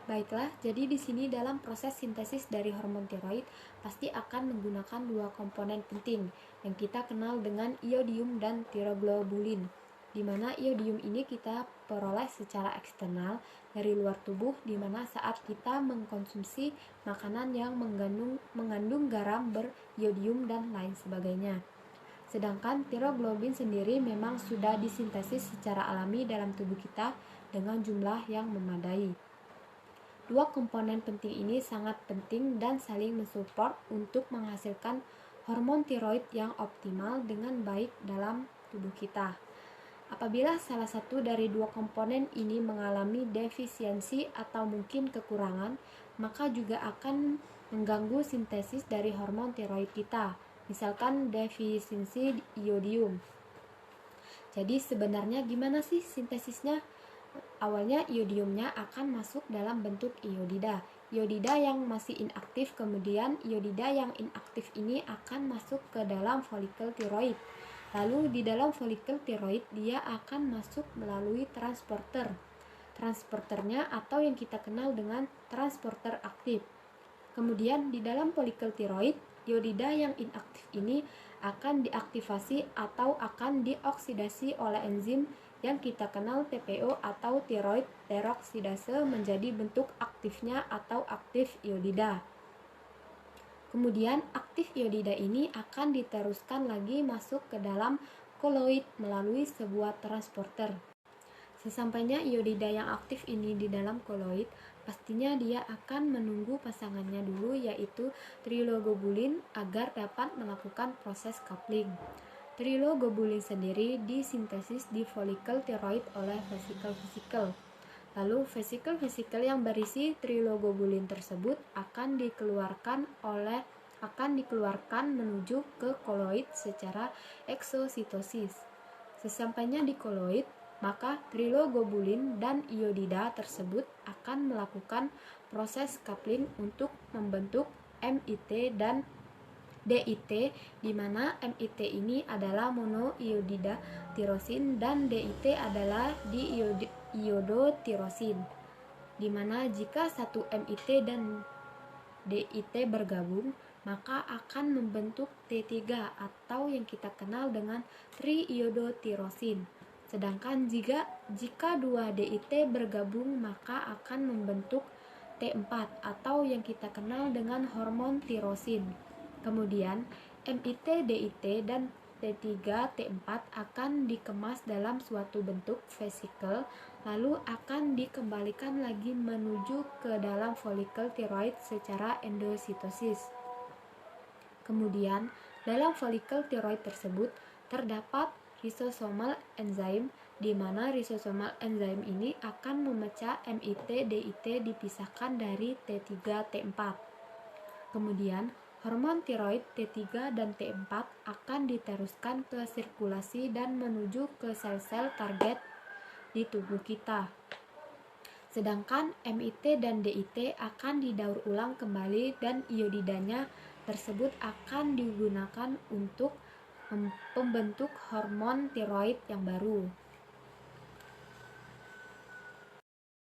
Baiklah, jadi di sini dalam proses sintesis dari hormon tiroid pasti akan menggunakan dua komponen penting yang kita kenal dengan iodium dan tiroglobulin. Di mana iodium ini kita peroleh secara eksternal dari luar tubuh, di mana saat kita mengkonsumsi makanan yang mengandung garam beriodium dan lain sebagainya. Sedangkan tiroglobulin sendiri memang sudah disintesis secara alami dalam tubuh kita dengan jumlah yang memadai. Dua komponen penting ini sangat penting dan saling mensupport untuk menghasilkan hormon tiroid yang optimal dengan baik dalam tubuh kita. Apabila salah satu dari dua komponen ini mengalami defisiensi atau mungkin kekurangan, maka juga akan mengganggu sintesis dari hormon tiroid kita, misalkan defisiensi iodium. Jadi sebenarnya gimana sih sintesisnya? Awalnya iodiumnya akan masuk dalam bentuk iodida. Iodida yang masih inaktif, kemudian iodida yang inaktif ini akan masuk ke dalam folikel tiroid. Lalu di dalam folikel tiroid dia akan masuk melalui transporter. Transporternya atau yang kita kenal dengan transporter aktif. Kemudian di dalam folikel tiroid, iodida yang inaktif ini akan diaktifasi atau akan dioksidasi oleh enzim yang kita kenal TPO atau tiroid teroksidase menjadi bentuk aktifnya atau aktif iodida. Kemudian aktif iodida ini akan diteruskan lagi masuk ke dalam koloid melalui sebuah transporter. Sesampainya iodida yang aktif ini di dalam koloid, pastinya dia akan menunggu pasangannya dulu yaitu tiroglobulin agar dapat melakukan proses coupling. Tiroglobulin sendiri disintesis di folikel tiroid oleh vesikel-vesikel. Lalu vesikel-vesikel yang berisi tiroglobulin tersebut akan dikeluarkan menuju ke koloid secara eksositosis. Sesampainya di koloid, maka tiroglobulin dan iodida tersebut akan melakukan proses coupling untuk membentuk MIT dan DIT, di mana MIT ini adalah monoiodida tirosin dan DIT adalah diiodotirosin, di mana jika satu MIT dan DIT bergabung, maka akan membentuk T3 atau yang kita kenal dengan triiodotirosin. Sedangkan jika dua DIT bergabung, maka akan membentuk T4 atau yang kita kenal dengan hormon tirosin. Kemudian MIT, DIT, dan T3, T4 akan dikemas dalam suatu bentuk vesikel, lalu akan dikembalikan lagi menuju ke dalam folikel tiroid secara endositosis. Kemudian, dalam folikel tiroid tersebut terdapat risosomal enzim, di mana risosomal enzim ini akan memecah MIT, DIT dipisahkan dari T3, T4. Kemudian, hormon tiroid T3 dan T4 akan diteruskan ke sirkulasi dan menuju ke sel-sel target di tubuh kita. Sedangkan MIT dan DIT akan didaur ulang kembali dan iodidanya tersebut akan digunakan untuk pembentuk hormon tiroid yang baru.